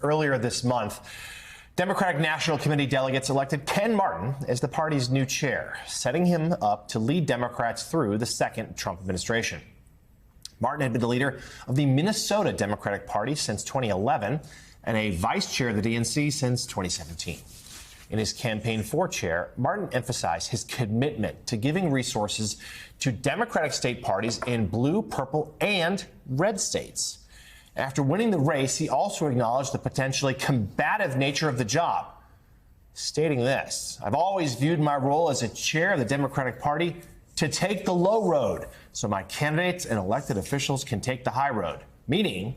Earlier this month, Democratic National Committee delegates elected Ken Martin as the party's new chair, setting him up to lead Democrats through the second Trump administration. Martin had been the leader of the Minnesota Democratic Party since 2011 and a vice chair of the DNC since 2017. In his campaign for chair, Martin emphasized his commitment to giving resources to Democratic state parties in blue, purple, and red states. After winning the race, he also acknowledged the potentially combative nature of the job, stating this: "I've always viewed my role as a chair of the Democratic Party to take the low road so my candidates and elected officials can take the high road, meaning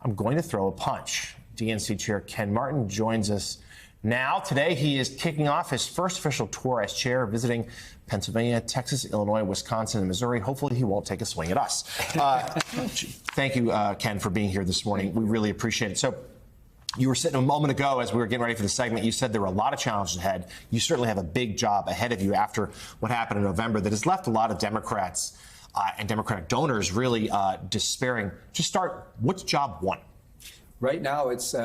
I'm going to throw a punch." DNC Chair Ken Martin joins us now. Today, he is kicking off his first official tour as chair, visiting Pennsylvania, Texas, Illinois, Wisconsin, and Missouri. Hopefully, he won't take a swing at us. Thank you, Ken, for being here this morning. We really appreciate it. So you were sitting a moment ago as we were getting ready for the segment. You said there were a lot of challenges ahead. You certainly have a big job ahead of you after what happened in November that has left a lot of Democrats and Democratic donors really despairing. Just start, what's job one? Right now, it's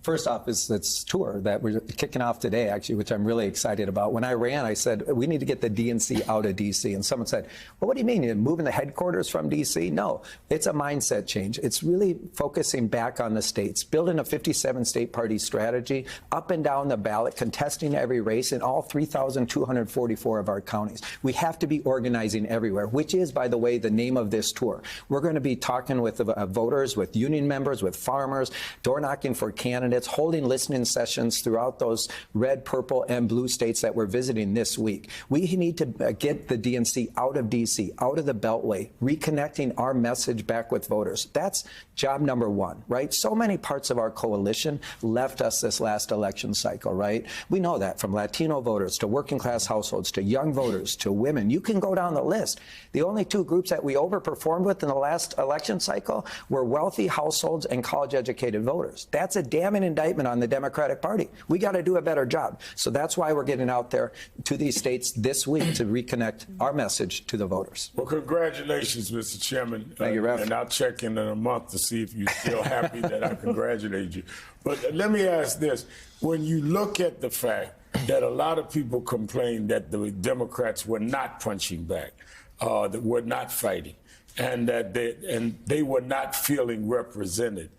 first off, it's tour that we're kicking off today, actually, which I'm really excited about. When I ran, I said, we need to get the DNC out of D.C. And someone said, well, what do you mean? You're moving the headquarters from D.C.? No, it's a mindset change. It's really focusing back on the states, building a 57-state party strategy up and down the ballot, contesting every race in all 3,244 of our counties. We have to be organizing everywhere, which is, by the way, the name of this tour. We're going to be talking with voters, with union members, with farmers, door knocking for candidates, holding listening sessions throughout those red, purple, and blue states that we're visiting this week. We need to get the DNC out of D.C., out of the Beltway, reconnecting our message back with voters. That's job number one, right? So many parts of our coalition left us this last election cycle, right? We know that, from Latino voters to working class households to young voters to women. You can go down the list. The only two groups that we overperformed with in the last election cycle were wealthy households and college-educated voters. That's a damning indictment on the Democratic Party. We got to do a better job. So that's why we're getting out there to these states this week to reconnect our message to the voters. Well, congratulations, Mr. Chairman. Thank you, Ref. And I'll check in a month to see if you're still happy that I congratulate you. But let me ask this. When you look at the fact that a lot of people complained that the Democrats were not punching back, that were not fighting, and that they were not feeling represented.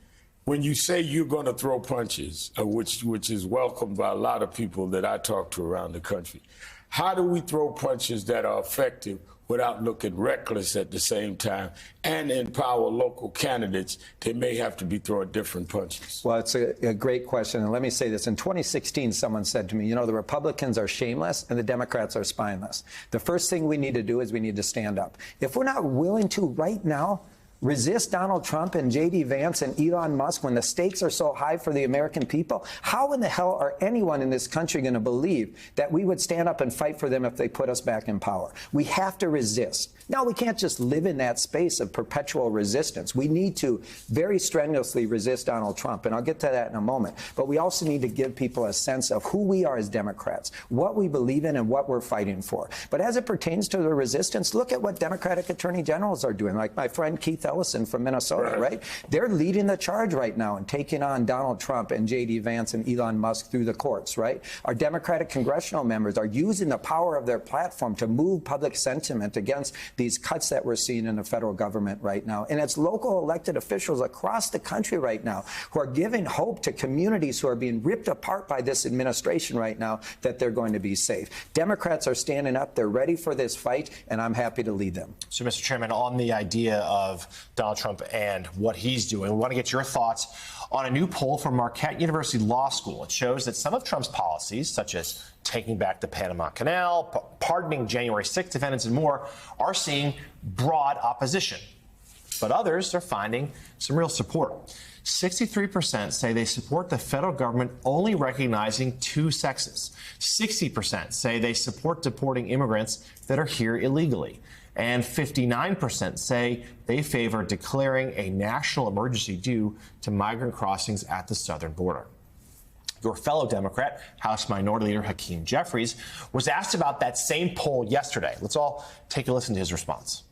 When you say you're going to throw punches, which is welcomed by a lot of people that I talk to around the country, how do we throw punches that are effective without looking reckless at the same time and empower local candidates that may have to be throwing different punches? Well, it's a great question. And let me say this. In 2016, someone said to me, you know, the Republicans are shameless and the Democrats are spineless. The first thing we need to do is we need to stand up. If we're not willing to right now resist Donald Trump and J.D. Vance and Elon Musk when the stakes are so high for the American people, how in the hell are anyone in this country going to believe that we would stand up and fight for them if they put us back in power? We have to resist. Now, we can't just live in that space of perpetual resistance. We need to very strenuously resist Donald Trump, and I'll get to that in a moment. But we also need to give people a sense of who we are as Democrats, what we believe in, and what we're fighting for. But as it pertains to the resistance, look at what Democratic attorney generals are doing, like my friend Keith Ellison from Minnesota, right? They're leading the charge right now and taking on Donald Trump and J.D. Vance and Elon Musk through the courts, right? Our Democratic congressional members are using the power of their platform to move public sentiment against these cuts that we're seeing in the federal government right now. And it's local elected officials across the country right now who are giving hope to communities who are being ripped apart by this administration right now that they're going to be safe. Democrats are standing up. They're ready for this fight, and I'm happy to lead them. So, Mr. Chairman, on the idea of Donald Trump and what he's doing, we want to get your thoughts on a new poll from Marquette University Law School. It shows that some of Trump's policies, such as taking back the Panama Canal, pardoning January 6th defendants, and more, are seeing broad opposition. But others are finding some real support. 63% say they support the federal government only recognizing two sexes. 60% say they support deporting immigrants that are here illegally. And 59% say they favor declaring a national emergency due to migrant crossings at the southern border. Your fellow Democrat, House Minority Leader Hakeem Jeffries, was asked about that same poll yesterday. Let's all take a listen to his response.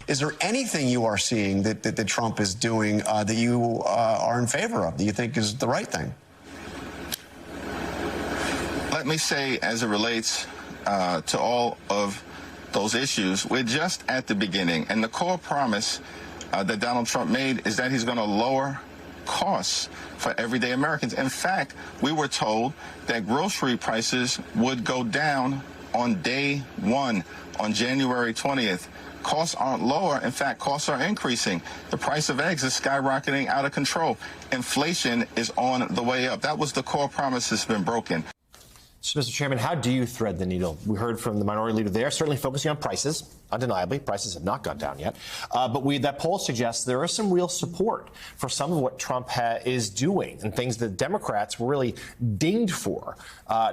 Is there anything you are seeing that Trump is doing that you are in favor of, that you think is the right thing? Let me say, as it relates to all of those issues, we're just at the beginning. And the core promise that Donald Trump made is that he's going to lower costs for everyday Americans. In fact, we were told that grocery prices would go down on day one, on January 20th. Costs aren't lower. In fact, costs are increasing. The price of eggs is skyrocketing out of control. Inflation is on the way up. That was the core promise that's been broken. So, Mr. Chairman, how do you thread the needle? We heard from the minority leader there, certainly focusing on prices. Undeniably, prices have not gone down yet. But that poll suggests there is some real support for some of what Trump is doing and things that Democrats were really dinged for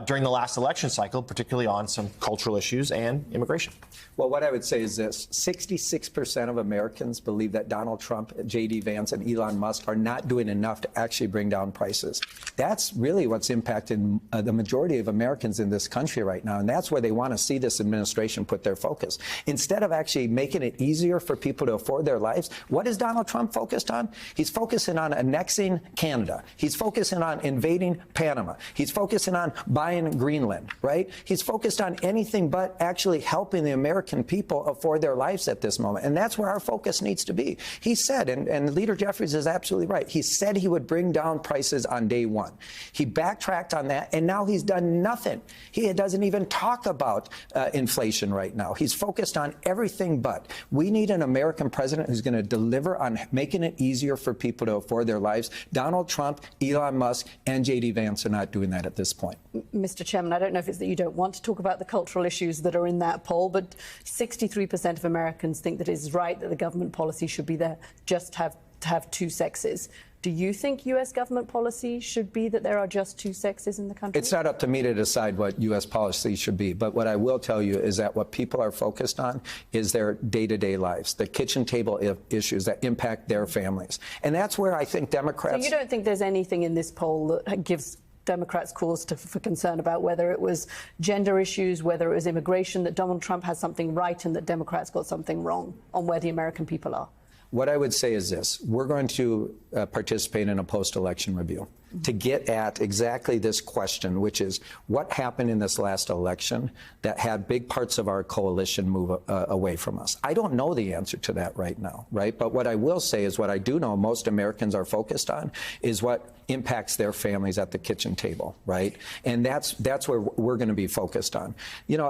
during the last election cycle, particularly on some cultural issues and immigration. Well, what I would say is this. 66% of Americans believe that Donald Trump, J.D. Vance, and Elon Musk are not doing enough to actually bring down prices. That's really what's impacting the majority of Americans in this country right now, and that's where they want to see this administration put their focus. Instead of actually making it easier for people to afford their lives, what is Donald Trump focused on? He's focusing on annexing Canada. He's focusing on invading Panama. He's focusing on buying Greenland, right? He's focused on anything but actually helping the American people afford their lives at this moment. And that's where our focus needs to be. He said, and Leader Jeffries is absolutely right, he said he would bring down prices on day one. He backtracked on that, and now he's done nothing. He doesn't even talk about inflation right now. He's focused on everything but. We need an American president who's going to deliver on making it easier for people to afford their lives. Donald Trump, Elon Musk, and J.D. Vance are not doing that at this point. Mr. Chairman, I don't know if it's that you don't want to talk about the cultural issues that are in that poll, but 63% of Americans think that it is right that the government policy should be there just to have two sexes. Do you think U.S. government policy should be that there are just two sexes in the country? It's not up to me to decide what U.S. policy should be. But what I will tell you is that what people are focused on is their day-to-day lives, the kitchen table issues that impact their families. And that's where I think Democrats... So you don't think there's anything in this poll that gives Democrats cause for concern about whether it was gender issues, whether it was immigration, that Donald Trump has something right and that Democrats got something wrong on where the American people are? What I would say is this. We're going to participate in a post-election review to get at exactly this question, which is what happened in this last election that had big parts of our coalition move away from us. I don't know the answer to that right now, right? But what I will say is what I do know most Americans are focused on is what impacts their families at the kitchen table, right? And that's where we're going to be focused on. You know,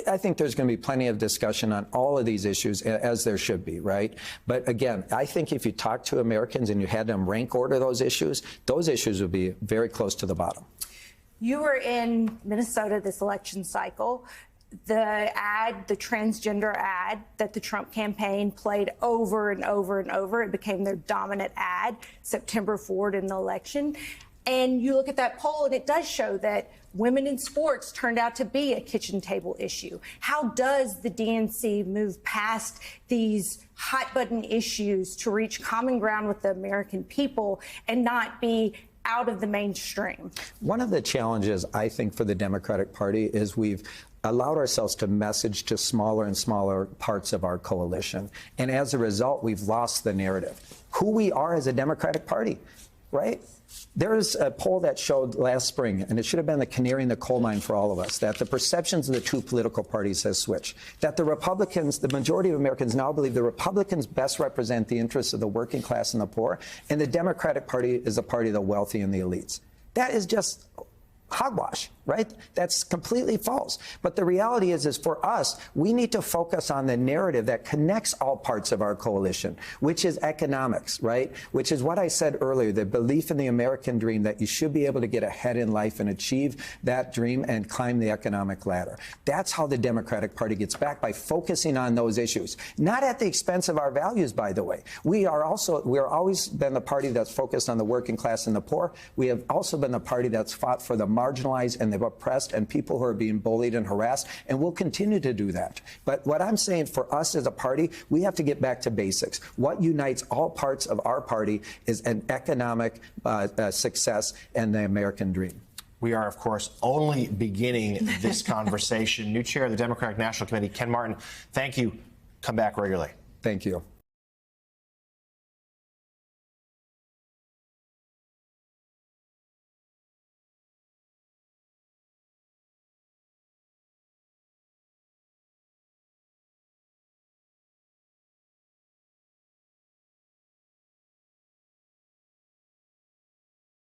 I think there's going to be plenty of discussion on all of these issues, as there should be, right? But again, I think if you talk to Americans and you had them rank order those issues would be very close to the bottom. You were in Minnesota this election cycle. The transgender ad that the Trump campaign played over and over and over, it became their dominant ad September forward in the election. And you look at that poll, and it does show that women in sports turned out to be a kitchen table issue. How does the DNC move past these hot button issues to reach common ground with the American people and not be out of the mainstream? One of the challenges, I think, for the Democratic Party is we've allowed ourselves to message to smaller and smaller parts of our coalition. And as a result, we've lost the narrative. Who we are as a Democratic Party, right? There's a poll that showed last spring, and it should have been the canary in the coal mine for all of us, that the perceptions of the two political parties has switched. That the Republicans, the majority of Americans now believe the Republicans best represent the interests of the working class and the poor, and the Democratic Party is a party of the wealthy and the elites. That is just hogwash, right? That's completely false. But the reality is for us, we need to focus on the narrative that connects all parts of our coalition, which is economics, right? Which is what I said earlier, the belief in the American dream, that you should be able to get ahead in life and achieve that dream and climb the economic ladder. That's how the Democratic Party gets back, by focusing on those issues, not at the expense of our values, by the way. We are always been the party that's focused on the working class and the poor. We have also been the party that's fought for the marginalized and the oppressed and people who are being bullied and harassed, and we'll continue to do that. But what I'm saying, for us as a party, we have to get back to basics. What unites all parts of our party is an economic success and the American dream. We are, of course, only beginning this conversation. New chair of the Democratic National Committee, Ken Martin, thank you. Come back regularly. Thank you.